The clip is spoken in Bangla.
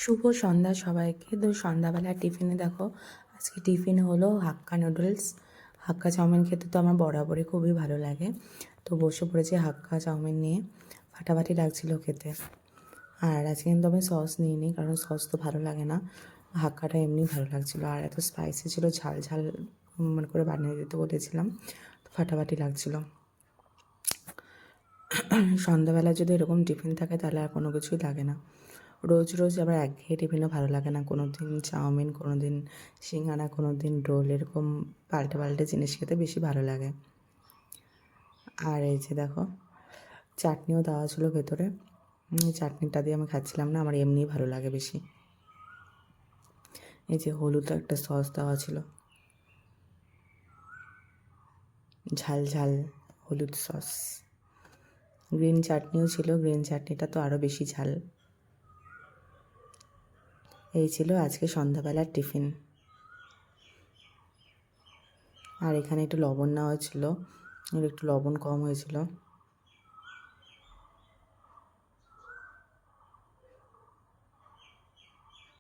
শুভ সন্ধ্যা সবাইকে। তো সন্ধ্যাবেলা টিফিনে দেখো, আজকে টিফিন হলো হাক্কা নুডলস। হাক্কা চাউমিন খেতে তো আমার বরাবরই খুবই ভালো লাগে। তো বসে পড়েছি হাক্কা চাউমিন নিয়ে, ফাটাফাটি লাগছিল খেতে। আর আজকে কিন্তু আমি সস নিইনি, কারণ সস তো ভালো লাগে না, হাক্কাটা এমনি ভালো লাগছিলো। আর এত স্পাইসি ছিল, ঝাল ঝাল মানে করে বানিয়ে দিতে বলেছিলাম, তো ফাটাফাটি লাগছিলো। সন্ধ্যাবেলা যদি এরকম টিফিন থাকে তাহলে আর কোনো কিছুই লাগে না। রোজ রোজ আবার একঘেয়ে টিফিনও ভালো লাগে না, কোনো দিন চাউমিন, কোনো দিন সিঙ্গারা, কোনো দিন রোল, এরকম পাল্টে পাল্টে জিনিস খেতে বেশি ভালো লাগে। আর এই যে দেখো, চাটনিও দেওয়া ছিল ভেতরে। চাটনিটা দিয়ে আমি খাচ্ছিলাম না, আমার এমনিই ভালো লাগে বেশি। এই যে হলুদ একটা সস দেওয়া ছিল, ঝাল ঝাল হলুদ সস। গ্রিন চাটনিও ছিল, গ্রিন চাটনিটা তো আরও বেশি ঝাল। এই ছিল আজকে সন্ধ্যাবেলার টিফিন। আর এখানে একটু লবণ নেওয়া ছিল, একটু লবণ কম হয়েছিল।